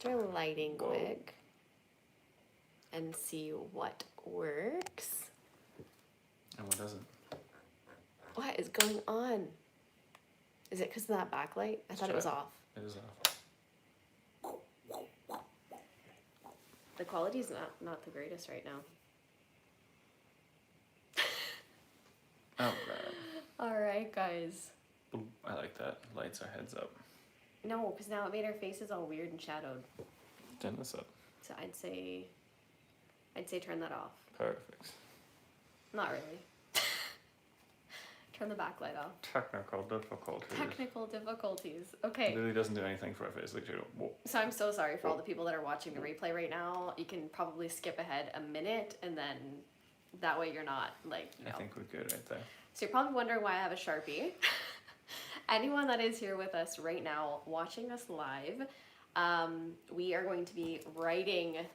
our lighting quick and see what works. And what doesn't? What is going on? Is it because of that backlight? I thought it was off. It is off. The quality is not the greatest right now. Alright. Alright, guys. Ooh, I like that. Lights our heads up. No, because now it made our faces all weird and shadowed. Turn this up. So I'd say turn that off. Perfect. Not really. Turn the backlight off. Technical difficulties. Technical difficulties. Okay. It literally doesn't do anything for our face. Like, whoa. So I'm so sorry for all the people that are watching the replay right now. You can probably skip ahead a minute and then that way you're not like, you know. I think we're good right there. So you're probably wondering why I have a Sharpie. Anyone that is here with us right now, watching us live, we are going to be writing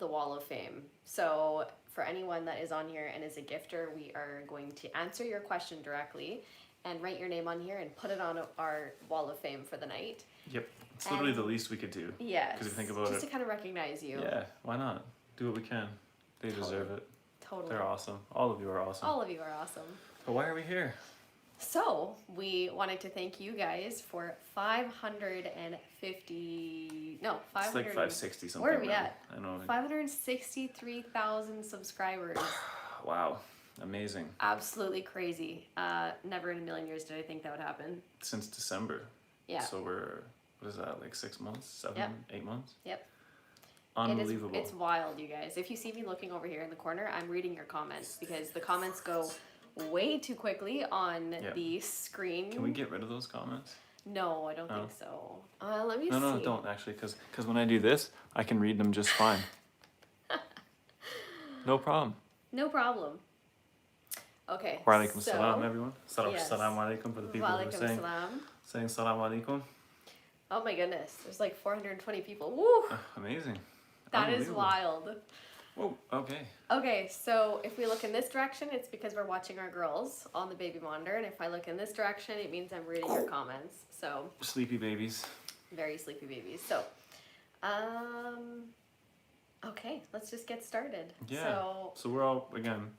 the Wall of Fame. So for anyone that is on here and is a gifter, we are going to answer your question directly and write your name on here and put it on our Wall of Fame for the night. Yep. It's literally the least we could do. Yes. Because if you think about just to kind of recognize you. Yeah, why not? Do what we can. They deserve it. Totally. They're awesome. All of you are awesome. All of you are awesome. But why are we here? So, we wanted to thank you guys for 550, no, 500. It's like 560 something. Where are we now. at? I know. 563,000 subscribers. Wow. Amazing. Absolutely crazy. Never in a million years did I think that would happen. Since December. Yeah. So we're, what is that, like 6 months? 7, Yep. 8 months? Yep. Unbelievable. It's wild, you guys. If you see me looking over here in the corner, I'm reading your comments because the comments go way too quickly on the screen. Can we get rid of those comments? No, I don't think so. Let me see. No, don't actually, because when I do this, I can read them just fine. No problem. No problem. Okay. Wa alaikum salam, everyone. Yes. Salam alaikum for the people who are saying salam alaikum. Oh my goodness, there's like 420 people. Woo! Amazing. That is wild. Whoa, okay. Okay, so if we look in this direction, it's because we're watching our girls on the baby monitor, and if I look in this direction, it means I'm reading your comments. So Sleepy babies. very sleepy babies. So, okay, let's just get started. Yeah. So we're all, again,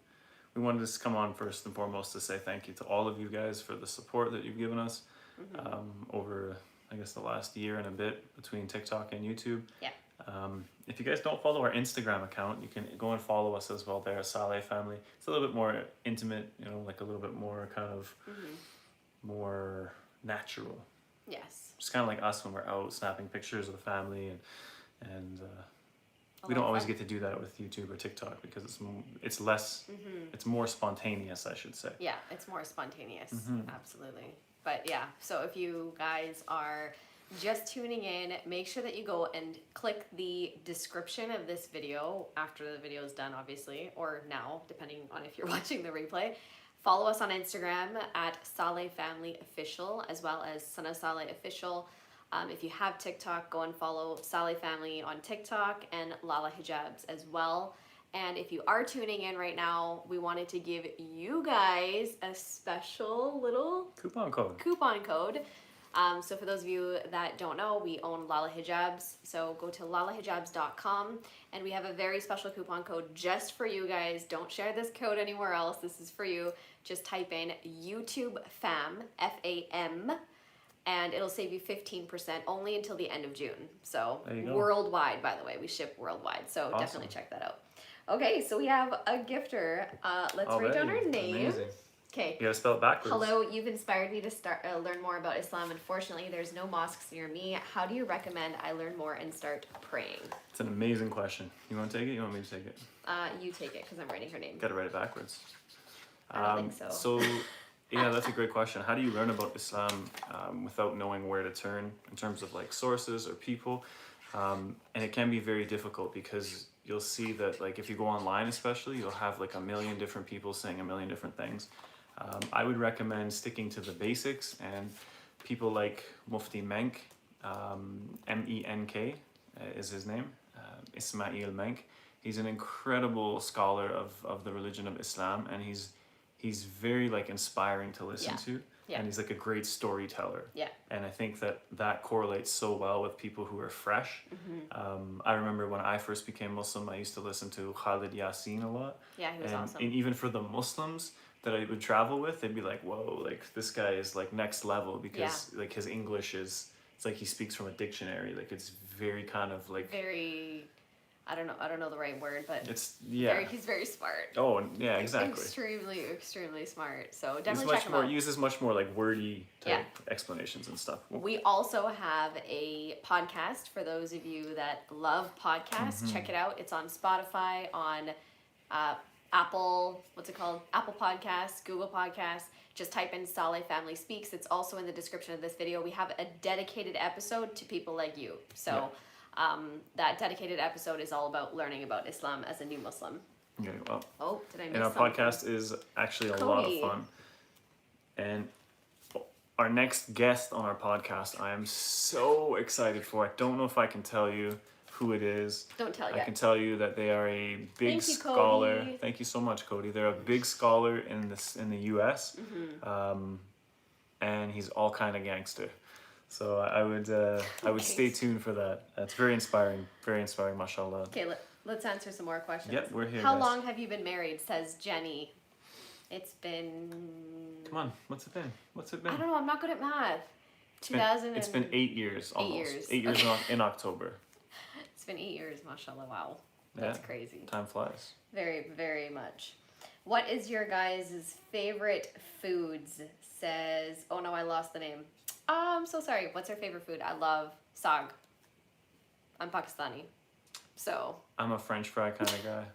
we wanted to come on first and foremost to say thank you to all of you guys for the support that you've given us over, I guess, the last year and a bit between TikTok and YouTube. Yeah. If you guys don't follow our Instagram account, you can go and follow us as well there, SalehFamily. It's a little bit more intimate, you know, like a little bit more kind of more natural. Yes. Just kind of like us when we're out snapping pictures of the family, and we don't always get to do that with YouTube or TikTok because it's less, it's more spontaneous, I should say. Yeah, it's more spontaneous, absolutely. But yeah, so if you guys are just tuning in, make sure that you go and click the description of this video after the video is done, obviously, or now, depending on if you're watching the replay. Follow us on Instagram at SalehFamily Official, as well as Sana Saleh Official. If you have TikTok, go and follow SalehFamily on TikTok and Lala Hijabs as well. And if you are tuning in right now, we wanted to give you guys a special little Coupon code. So for those of you that don't know, we own Lala Hijabs. So go to lalahijabs.com and we have a very special coupon code just for you guys. Don't share this code anywhere else. This is for you. Just type in YouTube FAM, F-A-M, and it'll save you 15% only until the end of June. So worldwide, by the way, we ship worldwide. So definitely check that out. Okay, so we have a gifter. Let's write down her name. Amazing. Okay. You gotta spell it backwards. Hello, you've inspired me to start learn more about Islam. Unfortunately, there's no mosques near me. How do you recommend I learn more and start praying? It's an amazing question. You want to take it? You want me to take it? You take it because I'm writing her name. Gotta write it backwards. I don't think so. So, yeah, that's a great question. How do you learn about Islam without knowing where to turn in terms of like sources or people? And it can be very difficult because you'll see that like if you go online especially, you'll have like a million different people saying a million different things. I would recommend sticking to the basics, and people like Mufti Menk, M-E-N-K is his name, Ismail Menk. He's an incredible scholar of the religion of Islam, and he's very like inspiring to listen to. Yeah. and he's like a great storyteller. Yeah. And I think that correlates so well with people who are fresh. Mm-hmm. I remember when I first became Muslim, I used to listen to Khalid Yasin a lot. Yeah, he was and, awesome. and even for the Muslims that I would travel with, they'd be like, whoa, like this guy is like next level, because like his English is, it's like he speaks from a dictionary. Like it's very kind of like Very, I don't know the right word, but it's he's very smart. Oh yeah, exactly. Extremely smart. So He's definitely check much him more out. uses much more like wordy type explanations and stuff. We also have a podcast for those of you that love podcasts. Check it out. It's on Spotify, on Apple, what's it called? Apple Podcasts, Google Podcasts. Just type in Saleh Family Speaks. It's also in the description of this video. We have a dedicated episode to people like you. So that dedicated episode is all about learning about Islam as a new Muslim. Okay, well. Oh, did I miss And our something? podcast is actually a lot of fun. And our next guest on our podcast, I am so excited for. I don't know if I can tell you who it is. Don't tell I yet. can tell you that they are a big Thank you, scholar. Cody. Thank you so much, Cody. They're a big scholar in the U.S. And he's all kind of gangster. So I would stay tuned for that. That's very inspiring, mashallah. Okay, let's answer some more questions. Yep, we're here. How guys. long have you been married? Says Jenny. It's been. Come on, what's it been? I don't know. I'm not good at math. It's been 8 years almost. 8 years. 8 years in October. It's been 8 years, mashallah. Wow, that's crazy. Time flies. Very, very much. What is your guys' favorite foods? Says. Oh no, I lost the name. Oh, I'm so sorry. What's our favorite food? I love saag. I'm Pakistani, so. I'm a French fry kind of guy.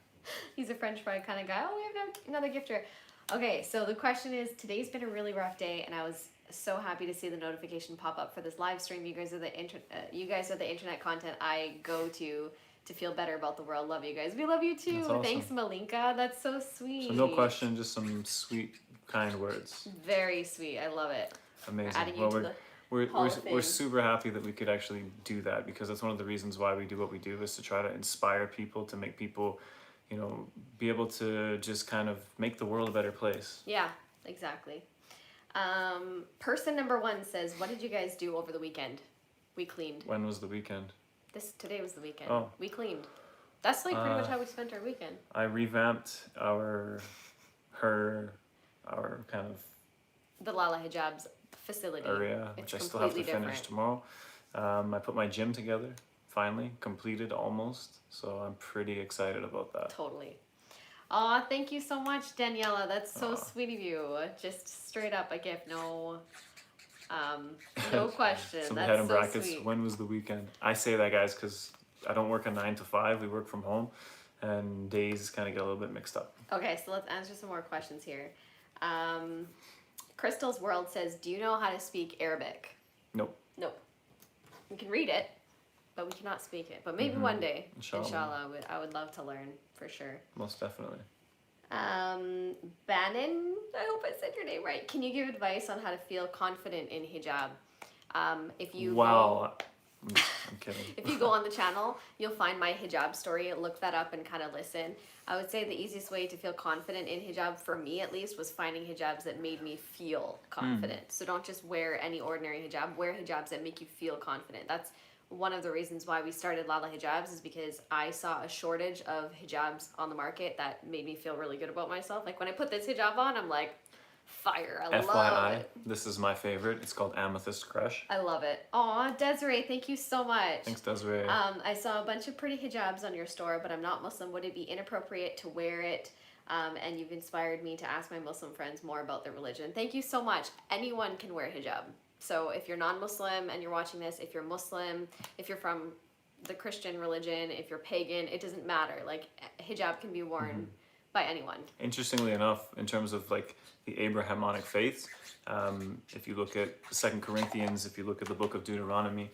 He's a French fry kind of guy. Oh, we have another gifter. Okay, so the question is, today's been a really rough day, and I was so happy to see the notification pop up for this live stream. You guys are the internet content I go to feel better about the world. Love you guys. We love you too. That's awesome. Thanks, Malinka. That's so sweet. So no question, just some sweet, kind words. Very sweet. I love it. Amazing. Adding you to the we're super happy that we could actually do that, because that's one of the reasons why we do what we do, is to try to inspire people, to make people, you know, be able to just kind of make the world a better place. Yeah, exactly. Person number 1 says, what did you guys do over the weekend? We cleaned. When was the weekend? Today was the weekend. Oh. We cleaned. That's like pretty much how we spent our weekend. I revamped our kind of The Lala Hijab's facility. area, which I still have to finish tomorrow. I put my gym together, finally, completed almost. So I'm pretty excited about that. Totally. Aw, thank you so much, Daniela. That's so sweet of you. Just straight up a gift. No question. Somebody That's had in so brackets, sweet. when was the weekend? I say that, guys, because I don't work a 9 to 5. We work from home, and days kind of get a little bit mixed up. Okay, so let's answer some more questions here. Crystal's World says, do you know how to speak Arabic? Nope. Nope. We can read it, but we cannot speak it. But maybe one day, inshallah, I would love to learn, for sure. Most definitely. Bannon, I hope I said your name right. Can you give advice on how to feel confident in hijab? If you Wow. I'm kidding. If you go on the channel, you'll find my hijab story. Look that up and kind of listen. I would say the easiest way to feel confident in hijab, for me at least, was finding hijabs that made me feel confident. So don't just wear any ordinary hijab. Wear hijabs that make you feel confident. That's one of the reasons why we started Lala Hijabs, is because I saw a shortage of hijabs on the market that made me feel really good about myself. Like when I put this hijab on, I'm like, fire. I love FYI, it. this is my favorite. It's called Amethyst Crush. I love it. Aw, Desiree, thank you so much. Thanks, Desiree. I saw a bunch of pretty hijabs on your store, but I'm not Muslim. Would it be inappropriate to wear it? And you've inspired me to ask my Muslim friends more about their religion. Thank you so much. Anyone can wear hijab. So if you're non-Muslim and you're watching this, if you're Muslim, if you're from the Christian religion, if you're pagan, it doesn't matter. Like, hijab can be worn by anyone. Interestingly enough, in terms of like the Abrahamic faiths, if you look at 2 Corinthians, if you look at the book of Deuteronomy,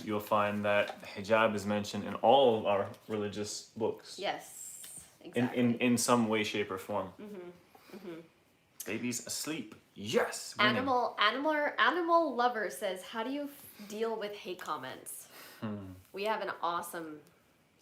you'll find that hijab is mentioned in all of our religious books. Yes, exactly. In some way, shape, or form. Baby's asleep. Yes. Winning. Animal lover says, how do you deal with hate comments? We have an awesome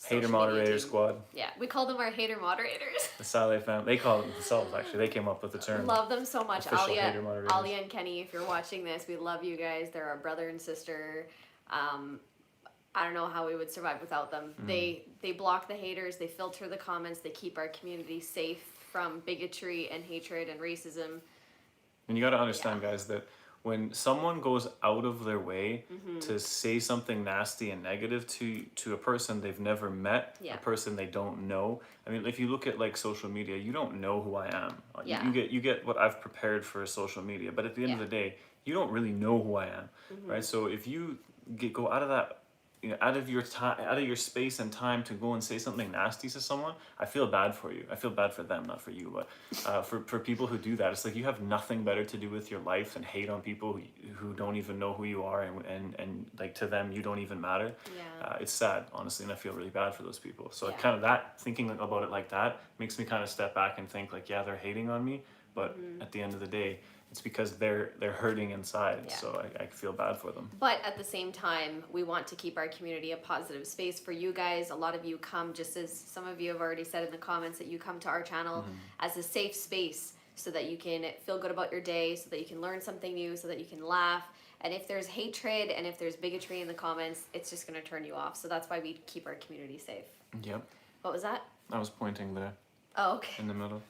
Hater social moderator media team. squad. Yeah, we call them our hater moderators. The Saleh family. They call it themselves, actually. They came up with the term. Love them so much. Official hater moderators. Alia and Kenny, if you're watching this, we love you guys. They're our brother and sister. I don't know how we would survive without them. They block the haters, they filter the comments, they keep our community safe from bigotry and hatred and racism. And you got to understand, guys, that when someone goes out of their way to say something nasty and negative to a person they've never met, a person they don't know. I mean, if you look at like social media, you don't know who I am. You get what I've prepared for social media, but at the end of the day, you don't really know who I am, right? So if you go out of that, out of your time, out of your space and time to go and say something nasty to someone, I feel bad for you. I feel bad for them, not for you, but for people who do that, it's like you have nothing better to do with your life than hate on people who don't even know who you are, and like to them you don't even matter. It's sad, honestly, and I feel really bad for those people. So kind of that, thinking about it like that makes me kind of step back and think like, yeah, they're hating on me, but at the end of the day, it's because they're hurting inside, so I feel bad for them. But at the same time, we want to keep our community a positive space for you guys. A lot of you come, just as some of you have already said in the comments, that you come to our channel as a safe space so that you can feel good about your day, so that you can learn something new, so that you can laugh. And if there's hatred and if there's bigotry in the comments, it's just going to turn you off. So that's why we keep our community safe. Yep. What was that? I was pointing there. Oh, okay. In the middle.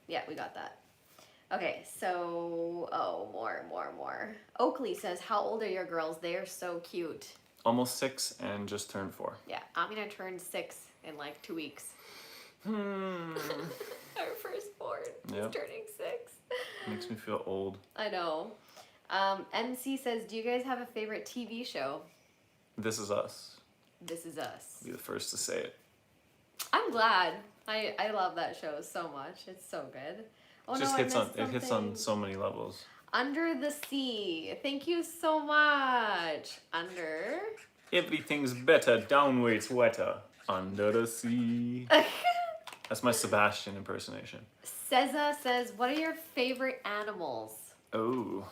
Yeah, we got that. Okay, so, more. Oakley says, how old are your girls? They are so cute. Almost 6 and just turned 4. Yeah, I'm gonna turn 6 in like 2 weeks. Our firstborn is turning 6. Makes me feel old. I know. MC says, do you guys have a favorite TV show? This Is Us. This Is Us. Be the first to say it. I'm glad. I love that show so much. It's so good. Oh, It just hits on so many levels. Under the Sea. Thank you so much. Under. Everything's better down where it's wetter. Under the sea. That's my Sebastian impersonation. Ceza says, what are your favorite animals? Oh.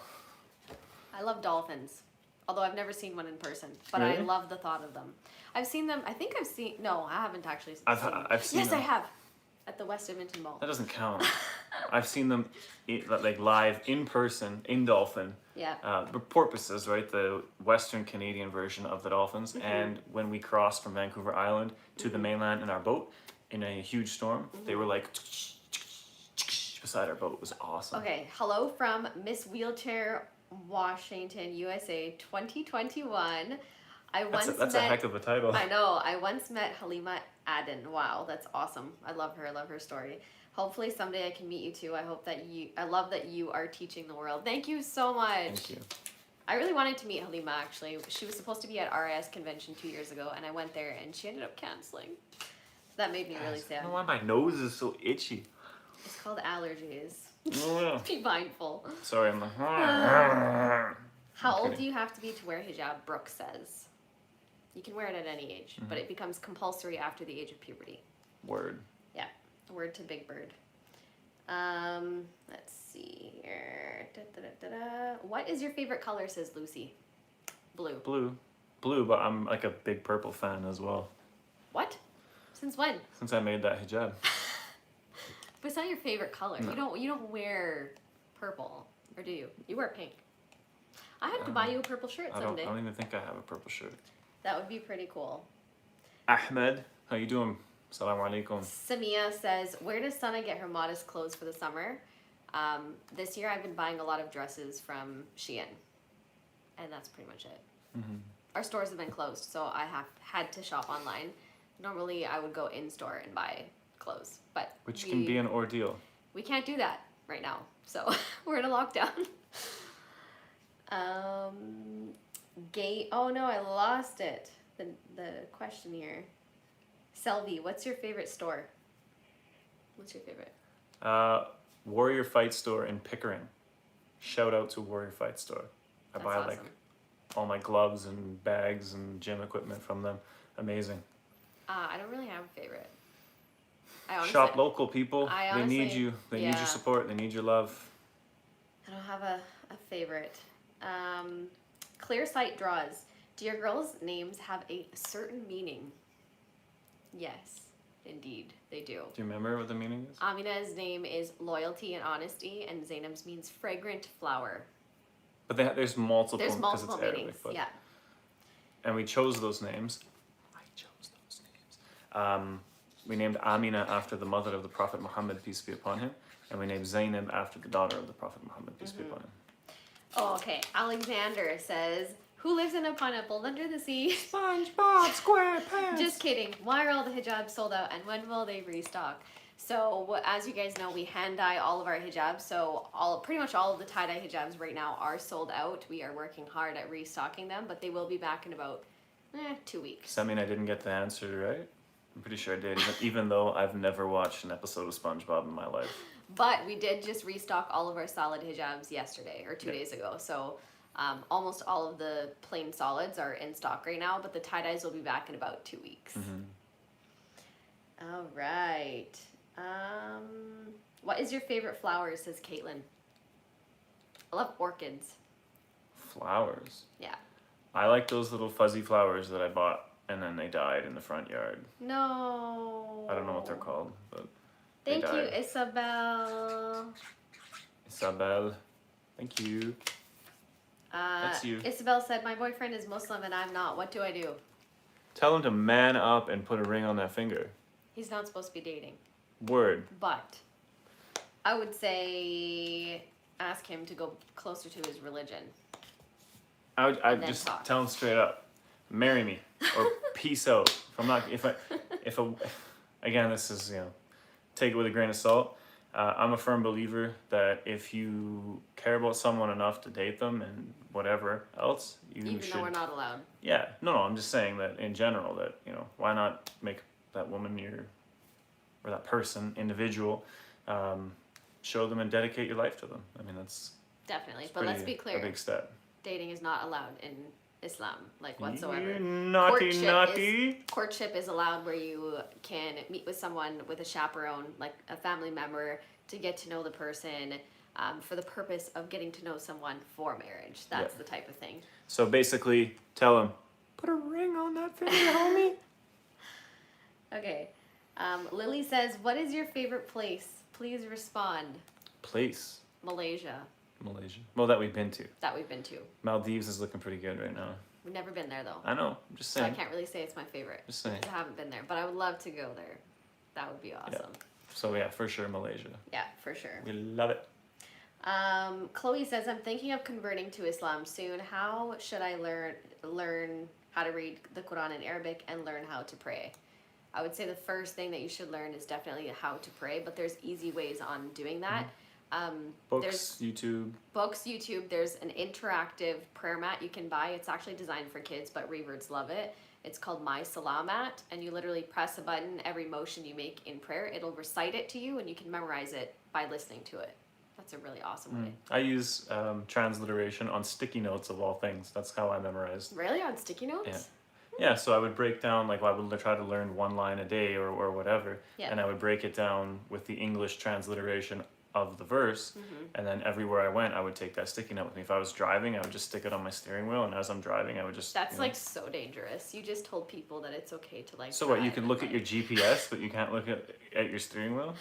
I love dolphins. Although I've never seen one in person. But Really? I love the thought of them. I've seen them. No, I haven't actually seen them. I've seen Yes, them. I have. At the West Edmonton Mall. That doesn't count. I've seen them like live in person in dolphin. Yeah. The porpoises, right? The Western Canadian version of the dolphins. And when we crossed from Vancouver Island to the mainland in our boat in a huge storm, they were like beside our boat. It was awesome. Okay, hello from Miss Wheelchair, Washington, USA, 2021. That's a heck of a title. I know. I once met Halima Aden. Wow, that's awesome. I love her. I love her story. Hopefully someday I can meet you too. I love that you are teaching the world. Thank you so much. Thank you. I really wanted to meet Halima actually. She was supposed to be at RIS convention 2 years ago and I went there and she ended up canceling. That made me really sad. I don't know why my nose is so itchy. It's called allergies. Oh, Be mindful. sorry, I'm like. How old do you have to be to wear hijab? Brooke says. You can wear it at any age, but it becomes compulsory after the age of puberty. Word. Yeah, word to Big Bird. Let's see here. What is your favorite color, says Lucy? Blue. Blue, but I'm like a big purple fan as well. What? Since when? Since I made that hijab. But it's not your favorite color. No. You don't wear purple, or do you? You wear pink. I have to buy you a purple shirt someday. I don't even think I have a purple shirt. That would be pretty cool. Ahmed, how you doing? Assalamu alaikum. Samia says, where does Sana get her modest clothes for the summer? This year I've been buying a lot of dresses from Shein. And that's pretty much it. Our stores have been closed, so I have had to shop online. Normally I would go in-store and buy clothes, but Which can be an ordeal. we can't do that right now, so we're in a lockdown. Oh no, I lost it. The question here. Selvi, what's your favorite store? What's your favorite? Warrior Fight Store in Pickering. Shout out to Warrior Fight Store. I That's buy awesome. like all my gloves and bags and gym equipment from them. Amazing. I don't really have a favorite. I honestly, Shop local, people. I They need honestly- you. They need yeah. your support. They need your love. I don't have a favorite. Clear Sight Draws. Do your girls' names have a certain meaning? Yes, indeed, they do. Do you remember what the meaning is? Amina's name is loyalty and honesty, and Zainab's means fragrant flower. But there's multiple. There's multiple Arabic, meanings. but, Yeah. And we chose those names. I chose those names. We named Amina after the mother of the Prophet Muhammad, peace be upon him, and we named Zainab after the daughter of the Prophet Muhammad, peace be upon him. Oh, okay. Alexander says, "Who lives in a pineapple under the sea?" SpongeBob SquarePants. Just kidding. Why are all the hijabs sold out, and when will they restock? So, as you guys know, we hand dye all of our hijabs. So, pretty much all of the tie dye hijabs right now are sold out. We are working hard at restocking them, but they will be back in about 2 weeks. Does that mean I didn't get the answer right? I'm pretty sure I did, even though I've never watched an episode of SpongeBob in my life. But we did just restock all of our solid hijabs yesterday or 2 days ago. So almost all of the plain solids are in stock right now, but the tie-dyes will be back in about 2 weeks. All right. What is your favorite flower, says Caitlin? I love orchids. Flowers? Yeah. I like those little fuzzy flowers that I bought and then they died in the front yard. No. I don't know what they're called, but Thank they you, died. Isabel. Isabel, thank you. That's you. Isabel said, "My boyfriend is Muslim and I'm not. What do I do?" Tell him to man up and put a ring on that finger. He's not supposed to be dating. Word. But I would say ask him to go closer to his religion. I'd then just talk. tell him straight up, marry me or peace out. If I again, this is, take it with a grain of salt. I'm a firm believer that if you care about someone enough to date them and whatever else, Even should. though we're not allowed. Yeah, no, I'm just saying that in general that, why not make that woman or that person, individual, show them and dedicate your life to them. I mean, that's Definitely. But let's be a clear. big step. Dating is not allowed in Islam, like whatsoever. You naughty. Courtship is allowed where you can meet with someone with a chaperone, like a family member, to get to know the person for the purpose of getting to know someone for marriage. That's the type of thing. So basically, tell him, put a ring on that finger, homie. Okay. Lily says, "What is your favorite place? Please respond." Place. Malaysia. Well, that we've been to. That we've been to. Maldives is looking pretty good right now. We've never been there though. I know. I'm just So I saying. can't really say it's my favorite. Just saying. I haven't been there, but I would love to go there. That would be awesome. So yeah, for sure, Malaysia. Yeah, for sure. We love it. Chloe says, "I'm thinking of converting to Islam soon. How should I learn how to read the Quran in Arabic and learn how to pray?" I would say the first thing that you should learn is definitely how to pray, but there's easy ways on doing that. Books, YouTube. There's an interactive prayer mat you can buy. It's actually designed for kids, but reverts love it. It's called My Salah Mat, and you literally press a button every motion you make in prayer. It'll recite it to you, and you can memorize it by listening to it. That's a really awesome way. I use transliteration on sticky notes of all things. That's how I memorized. Really? On sticky notes? Yeah. Yeah, so I would break down, I would try to learn one line a day or whatever, and I would break it down with the English transliteration of the verse, and then everywhere I went, I would take that sticky note with me. If I was driving, I would just stick it on my steering wheel, and as I'm driving, I would just... That's so dangerous. You just told people that it's okay to So drive what, you can look at your GPS, but you can't look at your steering wheel?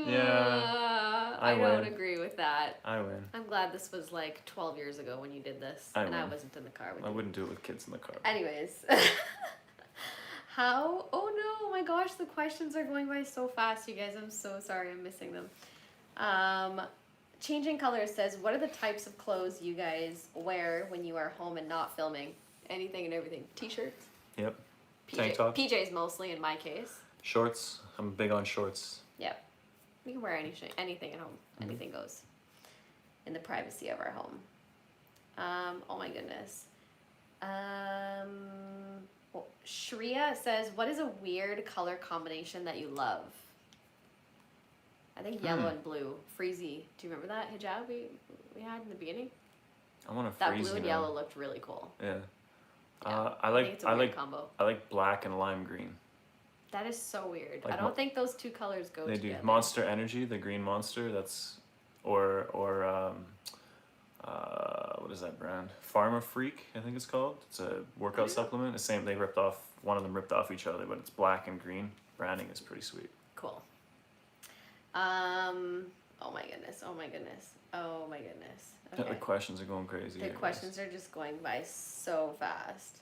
Yeah, I don't win. agree with that. I win. I'm glad this was 12 years ago when you did this, I and I win. wasn't in the car with I you. wouldn't do it with kids in the car. Anyways. Oh no, my gosh, the questions are going by so fast, you guys. I'm so sorry, I'm missing them. Changing Colors says, "What are the types of clothes you guys wear when you are home and not filming?" Anything and everything. T-shirts? Yep. Tank tops. PJs mostly in my case. Shorts. I'm big on shorts. Yep. We can wear anything at home. Anything goes. In the privacy of our home. Oh my goodness. Shreya says, "What is a weird color combination that you love?" I think yellow and blue. Freezy. Do you remember that hijab we had in the beginning? I want to That freeze blue and now. yellow looked really cool. Yeah. Yeah, I think it's a weird like combo. I like black and lime green. That is so weird. Like I don't think those two colors go They together. do. Monster Energy, the green monster. That's or what is that brand? Pharma Freak, I think it's called. It's a workout supplement. The same. They ripped off. One of them ripped off each other, but it's black and green. Branding is pretty sweet. Cool. Oh my goodness. Oh my goodness. Oh my goodness. Okay. The questions are going crazy. The questions are just going by so fast.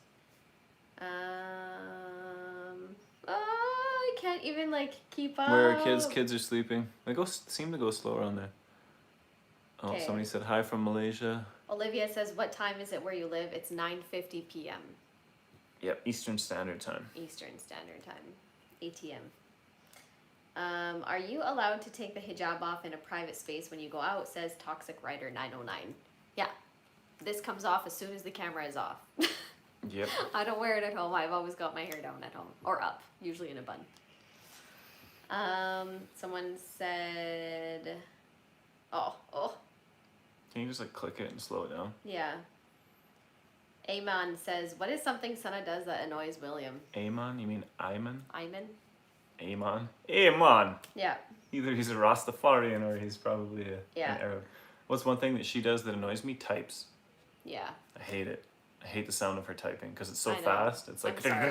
I can't even like keep up. Where are kids? Kids are sleeping. They seem to go slower on there. Oh, Okay. somebody said hi from Malaysia. Olivia says, "What time is it where you live?" It's 9:50 p.m. Yep, Eastern Standard Time. Eastern Standard Time, ATM. Are you allowed to take the hijab off in a private space when you go out? Says Toxic Rider 909. Yeah, this comes off as soon as the camera is off. Yep. I don't wear it at home. I've always got my hair down at home or up, usually in a bun. Someone said, oh, Can you just like click it and slow it down? yeah. Amon says, what is something Sana does that annoys William? Amon? You mean Ayman? Ayman? Amon? Amon! Yeah. Either he's a Rastafarian or he's probably an Yeah. Arab. What's one thing that she does that annoys me? Types. Yeah. I hate it. I hate the sound of her typing because it's so I know. fast. It's like I'm sorry. I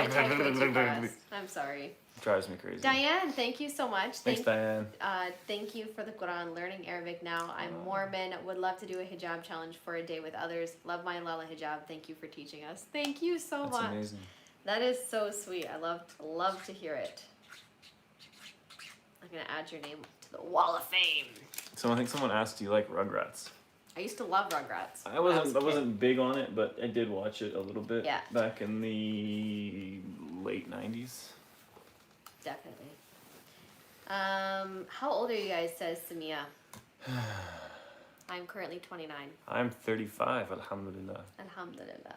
type way too fast. I'm sorry. drives me crazy. Diane, thank you so much. Thanks, Diane. Thank you for the Quran. Learning Arabic now. I'm Mormon. Would love to do a hijab challenge for a day with others. Love my Lala hijab. Thank you for teaching us. Thank you so That's much. amazing. That is so sweet. I love to hear it. I'm gonna add your name to the wall of fame. So I think someone asked, do you like Rugrats? I used to love Rugrats. I when was a kid. wasn't big on it, but I did watch it a little bit. Yeah. Back in the late 90s. Definitely. How old are you guys? Says Samia. I'm currently 29. I'm 35, alhamdulillah. Alhamdulillah.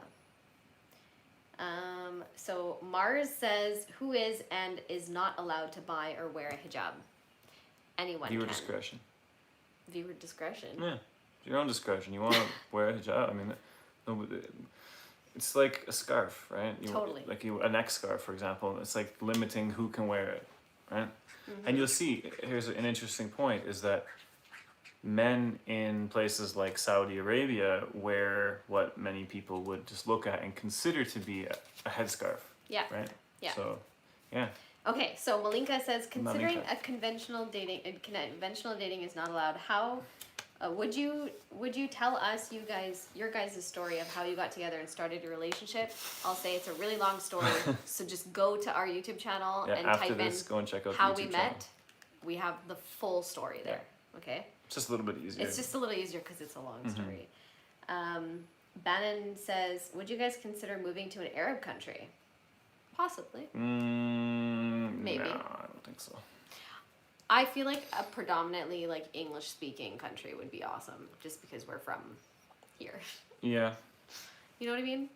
So Mars says, who is and is not allowed to buy or wear a hijab? Anyone Viewer can. discretion. Viewer discretion. Yeah. It's your own discretion. You want to wear a hijab? I mean, nobody, it's like a scarf, right? Totally. Like a neck scarf, for example. It's like limiting who can wear it, right? Mm-hmm. And you'll see, here's an interesting point, is that men in places like Saudi Arabia wear what many people would just look at and consider to be a headscarf, Yeah. right? Yeah. So, yeah. Okay, so Malinka says, considering Malinka. conventional dating is not allowed, how would you tell us your guys' story of how you got together and started your relationship? I'll say it's a really long story, so just go to our YouTube channel Yeah, and after type this, in go and check out how the we YouTube met. channel. We have the full story there. Okay. It's just a little bit easier. It's just a little easier because it's a long story. Bannon says, would you guys consider moving to an Arab country? Possibly. Maybe. No, I don't think so. I feel like a predominantly like English speaking country would be awesome just because we're from here. Yeah. You know what I mean?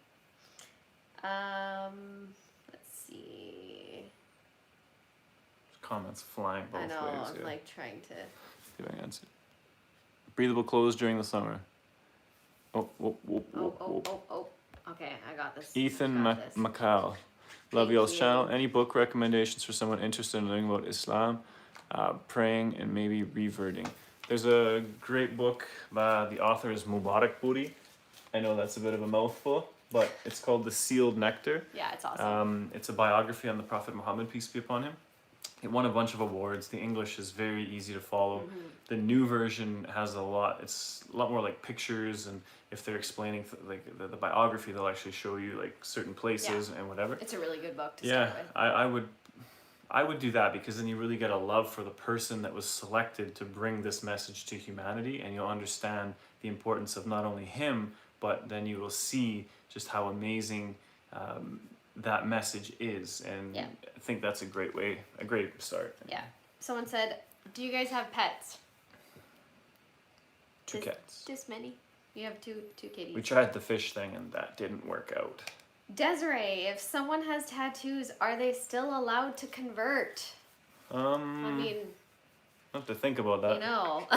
Let's see. Comments flying both I know, ways. I'm Yeah. like trying to. See if I can answer. Breathable clothes during the summer. Oh. Okay, I got this. Ethan Got this. Macau. Love Thank y'all's you. channel. Any book recommendations for someone interested in learning about Islam, praying, and maybe reverting? There's a great book by the author is Mubarak Puri. I know that's a bit of a mouthful, but it's called The Sealed Nectar. Yeah, it's awesome. It's a biography on the Prophet Muhammad, peace be upon him. It won a bunch of awards. The English is very easy to follow. The new version has it's a lot more like pictures, and if they're explaining like the biography, they'll actually show you like certain places and whatever. It's a really good book to Yeah, start with. I would do that because then you really get a love for the person that was selected to bring this message to humanity, and you'll understand the importance of not only him, but then you will see just how amazing that message is, and Yeah. I think that's a great start. Yeah. Someone said, do you guys have pets? Two cats. Just many. You have two kitties. We tried the fish thing and that didn't work out. Desiree, if someone has tattoos, are they still allowed to convert? I mean, I have to think about that. you know.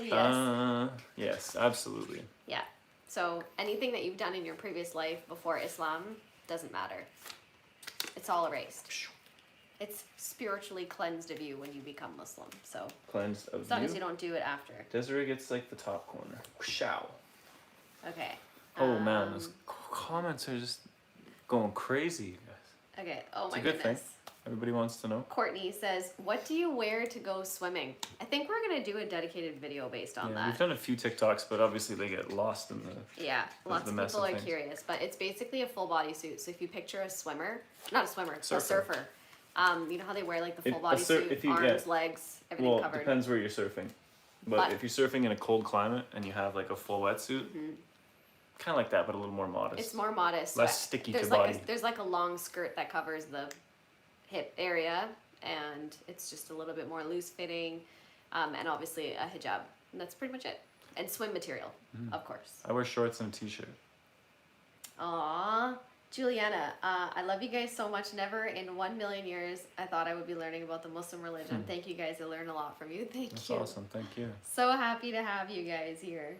Yes. Yes, absolutely. Yeah. So anything that you've done in your previous life before Islam doesn't matter. It's all erased. It's spiritually cleansed of you when you become Muslim. So Cleansed of as long you. as you don't do it after. Desiree gets like the top corner. Show. Okay. Oh man, those comments are just going crazy, you guys. Okay. Oh It's my a good goodness. thing. Everybody wants to know. Courtney says, "What do you wear to go swimming?" I think we're gonna do a dedicated video based on Yeah, we've that. done a few TikToks, but obviously they get lost in the. Yeah, lots the of mess people of are things. curious, but it's basically a full body suit. So if you picture a swimmer, not a swimmer, a Surfer. surfer. You know how they wear like the full A body suit, if you- arms, yeah. legs, everything Well, covered. depends where you're surfing. But if you're surfing in a cold climate and you have like a full wetsuit, kind of like that, but a little more modest. It's more modest. Less but sticky there's to like body. there's like a long skirt that covers the hip area, and it's just a little bit more loose fitting, and obviously a hijab. And that's pretty much it. And swim material, of course. I wear shorts and a t-shirt. Aww. Juliana, I love you guys so much. Never in 1,000,000 years I thought I would be learning about the Muslim religion. Thank you guys. I learned a lot from you. Thank That's you. awesome. Thank you. So happy to have you guys here.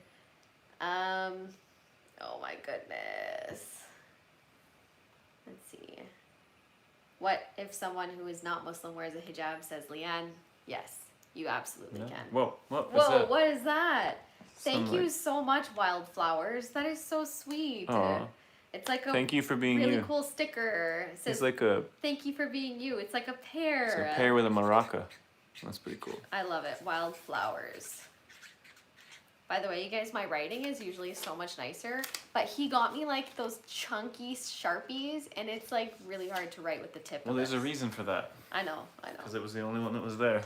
Oh my goodness. Let's see. What if someone who is not Muslim wears a hijab, says Leanne? Yes, you absolutely Yeah. can. Whoa, what was Whoa, that? what is that? Thank Some, you like- so much, Wildflowers. That is so sweet. Aw. It's like a Thank you for being really you. cool sticker. It says, It's like a, thank you for being you. It's like a pear. it's a pear with a maraca. That's pretty cool. I love it. Wildflowers. By the way, you guys, my writing is usually so much nicer, but he got me like those chunky Sharpies, and it's like really hard to write with the tip Well, of there's it. a reason for that. I know. Because it was the only one that was there.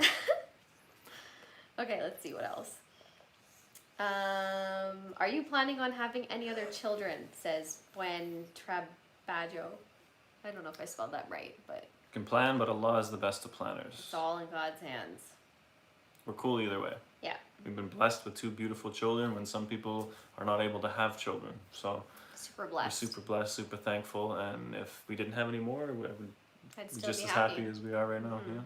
Okay, let's see what else. Are you planning on having any other children? Says Buen Trabajo. I don't know if I spelled that right, but You can plan, but Allah is the best of planners. it's all in God's hands. We're cool either way. Yeah, We've been blessed with two beautiful children when some people are not able to have children. So super we're blessed. super blessed, super thankful, and if we didn't have any more, we'd I'd be still just be as happy. happy as we are right now. Mhm.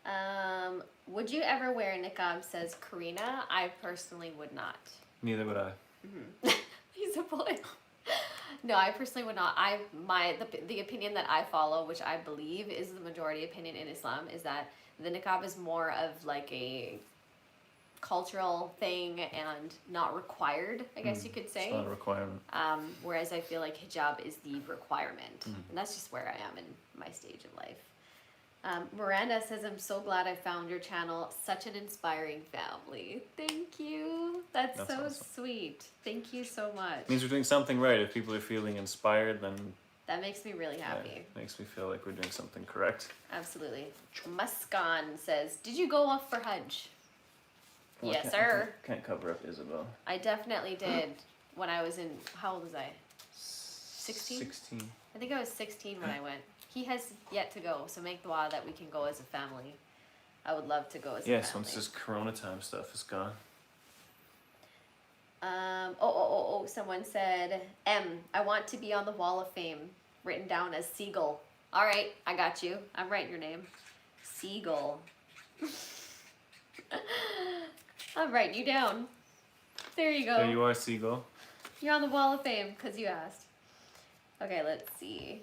Yeah. Would you ever wear a niqab? Says Karina. I personally would not. Neither would I. He's a boy. No, I personally would not. The opinion that I follow, which I believe is the majority opinion in Islam, is that the niqab is more of like a cultural thing and not required, I guess you could say. It's not a requirement. Whereas I feel like hijab is the requirement. And that's just where I am in my stage of life. Miranda says, I'm so glad I found your channel. Such an inspiring family. Thank you. That's so awesome. sweet. Thank you so much. It means we're doing something right. If people are feeling inspired, then That makes me really happy. it makes me feel like we're doing something correct. Absolutely. Muskan says, did you go off for Hajj? Well, I Yes, can't- sir. Can't cover up Isabel. I definitely did when I was in, how old was I? 16? 16. I think I was 16 when I went. He has yet to go, so make dua that we can go as a family. I would love to go as a Yes, family. once this Corona time stuff is gone. Someone said, I want to be on the Wall of Fame, written down as Seagull. All right, I got you. I'm writing your name. Seagull. I'm writing you down. There you go. There you are, Seagull. You're on the Wall of Fame because you asked. Okay, let's see.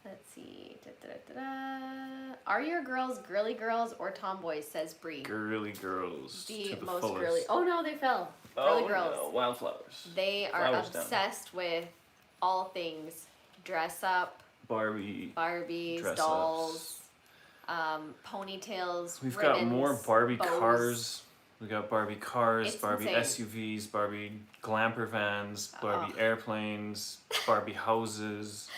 Let's see. Are your girls girly girls or tomboys? Says Bree. Girly girls. The to the most fullest. girly. Oh no, they fell. Girly girls. No, wildflowers. They are Flowers down. obsessed with all things dress up, Barbie. Barbies, Dress-ups. dolls, ponytails. We've got ribbons, more Barbie bows. cars. We got Barbie cars, It's Barbie insane. SUVs, Barbie glamper vans, Barbie airplanes, Barbie houses.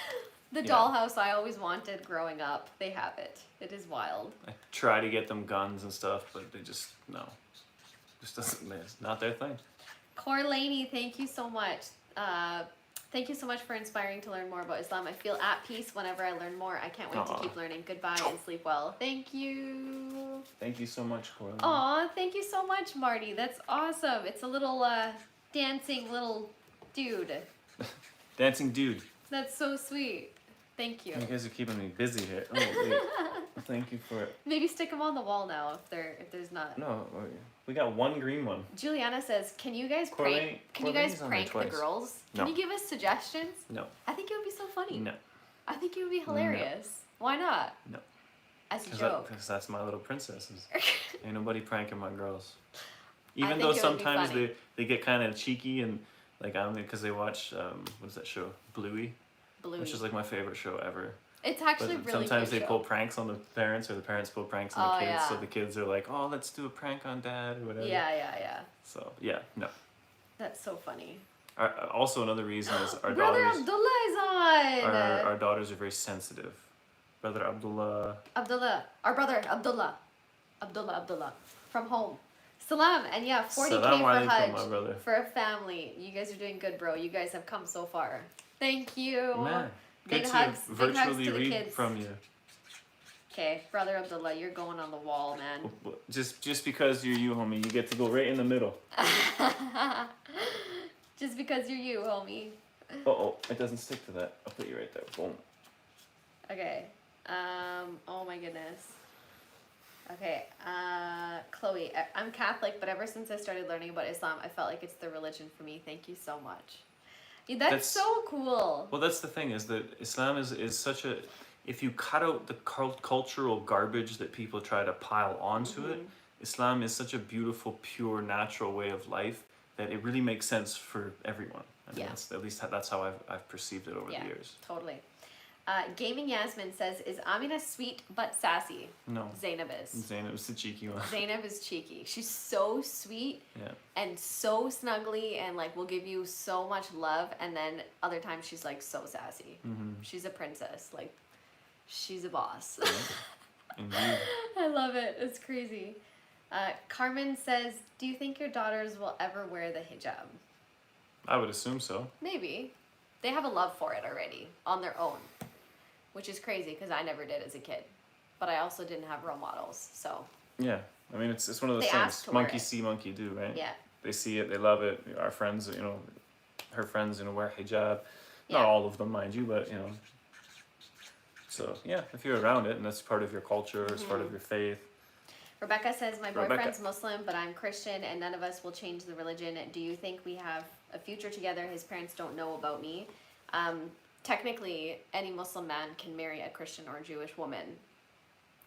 The Yeah. dollhouse I always wanted growing up. They have it. It is wild. I try to get them guns and stuff, but they just no. Just doesn't. It's not their thing. Corlaney, thank you so much. Thank you so much for inspiring to learn more about Islam. I feel at peace whenever I learn more. I can't wait Aw. to keep learning. Goodbye and sleep well. Thank you. Thank you so much, Coralie. Aw, thank you so much, Marty. That's awesome. It's a little dancing little dude. Dancing dude. That's so sweet. Thank you. You guys are keeping me busy here. Oh, wait. Thank you for it. Maybe stick them on the wall now if there's not. No, We got one green one. Juliana says, "Can you guys Corlene- Corlene's on there prank the twice. girls? No. Can you give us suggestions? No. I think it would be so funny. No. I think it would be hilarious. Why not? No. As a joke. Because that's my little princesses. Ain't nobody pranking my girls. I Even think though it would be sometimes funny. they get kind of cheeky and like because they watch what is that show, Bluey, Bluey. which is like my favorite show ever. It's actually But really sometimes good they show. pull pranks on the parents, or the parents pull pranks on the Oh, kids. yeah. So the kids are like, "Oh, let's do a prank on dad," or whatever. Yeah. So yeah, no. That's so funny. Also, another reason is our Brother daughters. Abdullah is on. Our daughters are very sensitive. Brother Abdullah. Abdullah. Our brother Abdullah. Abdullah. From home. Salam. And yeah, 40K Salam for alaikum, Hajj. my brother. For a family. You guys are doing good, bro. You guys have come so far. Thank you. Man, Big good hugs. to Big hugs virtually to the read kids. from you. Okay, brother Abdullah, you're going on the wall, man. Just because you're you, homie, you get to go right in the middle. Just because you're you, homie. It doesn't stick to that. I'll put you right there. Boom. Okay. Oh my goodness. Okay. Chloe, I'm Catholic, but ever since I started learning about Islam, I felt like it's the religion for me. Thank you so much. Yeah, that's so cool. Well, that's the thing, is that Islam is such a... If you cut out the cultural garbage that people try to pile onto it, Islam is such a beautiful, pure, natural way of life that it really makes sense for everyone. I mean, at least that's how I've perceived it over the years. Totally. Gaming Yasmin says, "Is Amina sweet but sassy?" No. Zainab is. Zainab's the cheeky one. Zainab is cheeky. She's so sweet and so snuggly and like will give you so much love, and then other times she's like so sassy. She's a princess. Like, she's a boss. Indeed. I love it. It's crazy. Carmen says, "Do you think your daughters will ever wear the hijab?" I would assume so. Maybe. They have a love for it already on their own, which is crazy because I never did as a kid, but I also didn't have role models. So Yeah, I mean, it's one of those They asked things. to wear Monkey it. see, monkey do, right? yeah, They see it, they love it. Our friends, her friends, wear hijab. Yeah. Not all of them, mind you, but So yeah, if you're around it and that's part of your culture, it's part of your faith. Rebecca says, "My Rebecca. boyfriend's Muslim, but I'm Christian, and none of us will change the religion. Do you think we have a future together? His parents don't know about me." Technically, any Muslim man can marry a Christian or Jewish woman.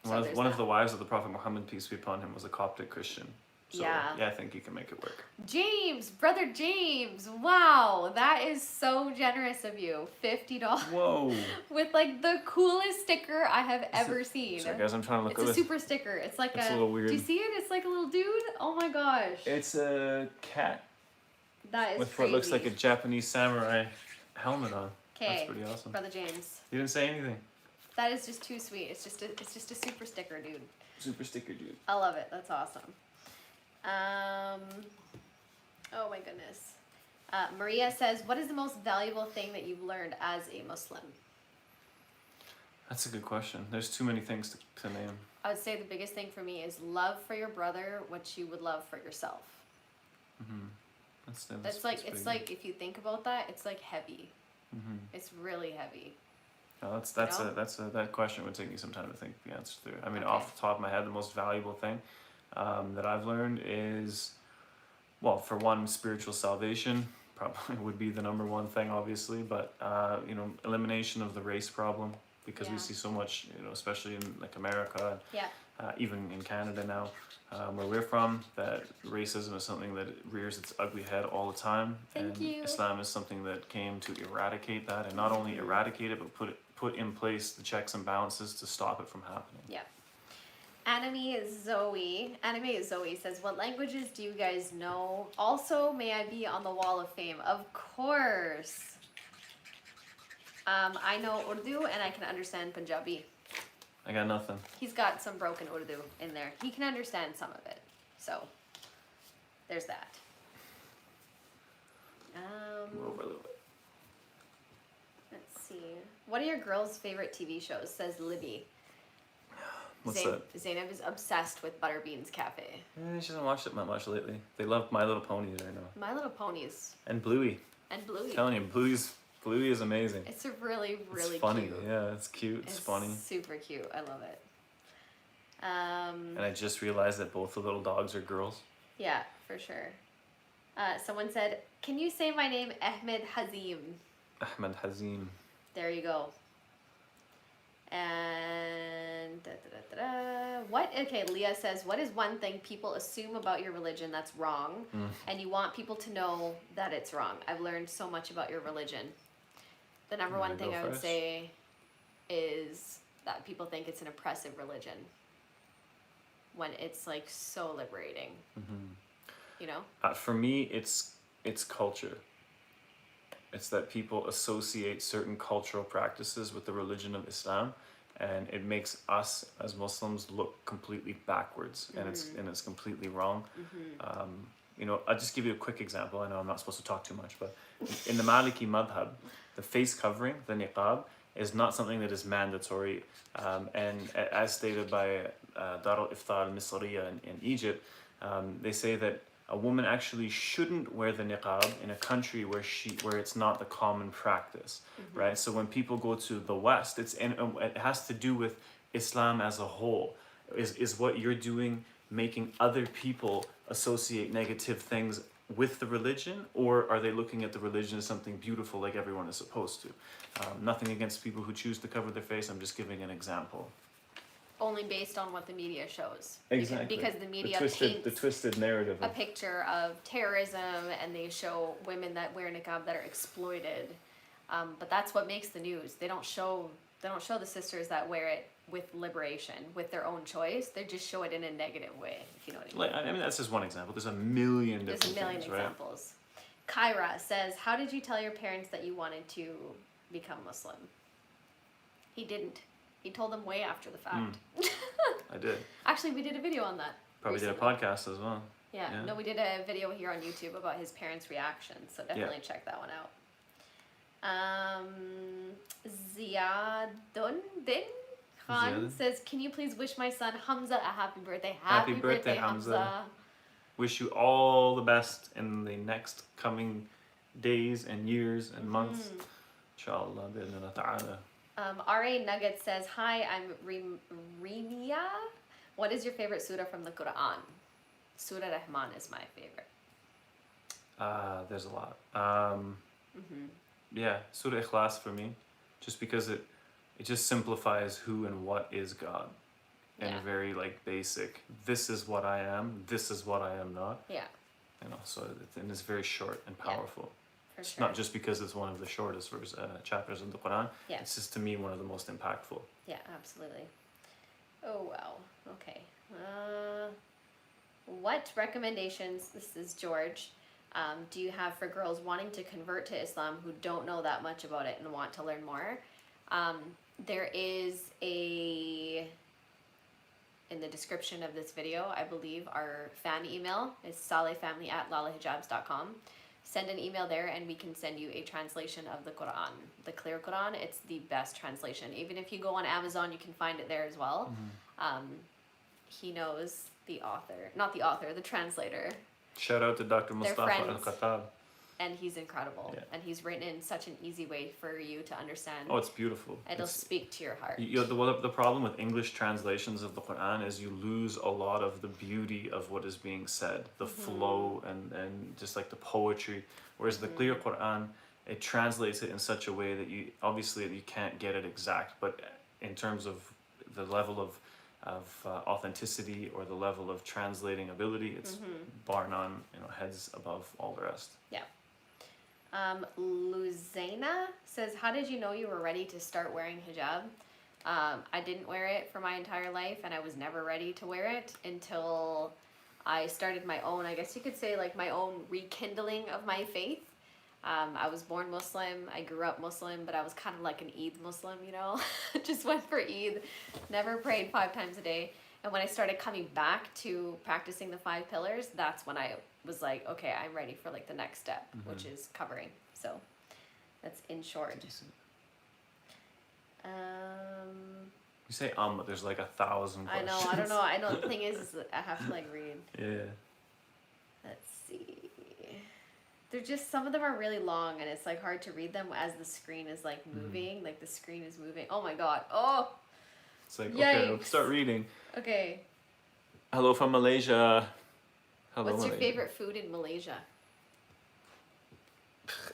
So One of the wives of the Prophet Muhammad, peace be upon him, was a Coptic Christian. So, Yeah. I think you can make it work. James, brother James, wow, that is so generous of you. $50 Whoa. with like the coolest sticker I have ever seen. Sorry guys, I'm trying to look It's at a this. super sticker. It's like It's a little weird. Do you see it? It's like a little dude. Oh my gosh. It's a cat That is with crazy. what looks like a Japanese samurai helmet on. Okay, That's pretty awesome. brother James. You didn't say anything. That is just too sweet. It's just a super sticker, dude. Super sticker dude. I love it. That's awesome. Oh my goodness. Maria says, "What is the most valuable thing that you've learned as a Muslim?" That's a good question. There's too many things to name. I would say the biggest thing for me is love for your brother what you would love for yourself. That's like if you think about that, it's like heavy. It's really heavy. No, that question would take me some time to think the answer to. I mean, Okay. off the top of my head, the most valuable thing that I've learned is, well, for one, spiritual salvation probably would be the number one thing, obviously, but elimination of the race problem, because we Yeah. see so much, especially in like America, Yeah. even in Canada now, where we're from, that racism is something that rears its ugly head all the time. Thank and you. Islam is something that came to eradicate that, and not only eradicate it, but put in place the checks and balances to stop it from happening. Yeah. Anime Zoe says, "What languages do you guys know? Also, may I be on the Wall of Fame?" Of course. I know Urdu and I can understand Punjabi. I got nothing. He's got some broken Urdu in there. He can understand some of it. So, there's that. Move over a little bit. Let's see. What are your girls' favorite TV shows? Says Libby. What's that? Zainab is obsessed with Butterbean's Cafe. She hasn't watched it that much lately. They love My Little Pony right now. My Little Ponies. And Bluey. And Bluey. I'm telling you, Bluey is amazing. It's a really, really it's funny. cute. Yeah, it's cute. It's funny. Super cute. I love it. And I just realized that both the little dogs are girls. Yeah, for sure. Someone said, "Can you say my name, Ahmed Hazim?" Ahmed Hazim. There you go. And what? Okay, Leah says, "What is one thing people assume about your religion that's wrong, and you want people to know that it's wrong?" I've learned so much about your religion. The number one thing I would say is that people think it's an oppressive religion when it's like so liberating. You know? For me, it's culture. It's that people associate certain cultural practices with the religion of Islam, and it makes us as Muslims look completely backwards, and it's completely wrong. You know, I'll just give you a quick example. I know I'm not supposed to talk too much, but in the Maliki madhab, the face covering, the niqab, is not something that is mandatory. And as stated by Dar al-Iftar al-Misriya in Egypt, they say that a woman actually shouldn't wear the niqab in a country where it's not the common practice, right? So when people go to the West, it has to do with Islam as a whole. Is what you're doing making other people associate negative things with the religion, or are they looking at the religion as something beautiful like everyone is supposed to? Nothing against people who choose to cover their face. I'm just giving an example. Only based on what the media shows. Exactly. Because the media paints the twisted narrative a picture of terrorism, and they show women that wear niqab that are exploited. But that's what makes the news. They don't show the sisters that wear it with liberation, with their own choice. They just show it in a negative way, if you know what I mean. I mean, that's just one example. There's a million different things, examples. Kyra says, "How did you tell your parents that you wanted to become Muslim?" He didn't. He told them way after the fact. I did. Actually, we did a video on that. Probably did a podcast as well. Yeah. No, we did a video here on YouTube about his parents' reaction, so definitely check that one out. Ziyadun Din Khan says, "Can you please wish my son Hamza a happy birthday?" Happy birthday, Hamza. Wish you all the best in the next coming days and years and months. Inshallah, bi'idhnillah ta'ala. R.A. Nugget says, "Hi, I'm Remia. What is your favorite surah from the Quran?" Surah Rahman is my favorite. There's a lot. Yeah, Surah Ikhlas for me, just because it just simplifies who and what is God, and very like basic. This is what I am. This is what I am not. Yeah. You know, so it's very short and powerful. For It's sure. not just because it's one of the shortest chapters of the Quran. Yeah. It's just to me one of the most impactful. Yeah, absolutely. Oh, wow. Okay. What recommendations, this is George, do you have for girls wanting to convert to Islam who don't know that much about it and want to learn more? There is in the description of this video, I believe, our fan email is SalehFamily@lalahijabs.com. Send an email there and we can send you a translation of the Quran. The clear Quran, it's the best translation. Even if you go on Amazon, you can find it there as well. He knows the author, not the author, the translator. Shout out to Dr. Mustafa Al-Khattab. And he's incredible. Yeah. And he's written in such an easy way for you to understand. Oh, it's beautiful. It'll speak to your heart. The problem with English translations of the Quran is you lose a lot of the beauty of what is being said, the flow and just like the poetry. Whereas the clear Quran, it translates it in such a way that you can't get it exact, but in terms of the level of authenticity or the level of translating ability, it's bar none, heads above all the rest. Yeah. Luzena says, "How did you know you were ready to start wearing hijab?" I didn't wear it for my entire life, and I was never ready to wear it until I started my own, I guess you could say, like my own rekindling of my faith. I was born Muslim, I grew up Muslim, but I was kind of like an Eid Muslim, just went for Eid, never prayed 5 times a day. And when I started coming back to practicing the 5 pillars, that's when I was like, okay, I'm ready for like the next step, which is covering. So that's in short. You say but there's like 1,000 questions. I don't know. I know the thing is that I have to like read. Yeah. Let's see. They're just, some of them are really long and it's like hard to read them as the screen is like moving, like the screen is moving. Oh my God. Oh. It's like, yikes. Okay, start reading. Okay. Hello from Malaysia. Hello, What's your Malaysia. favorite food in Malaysia?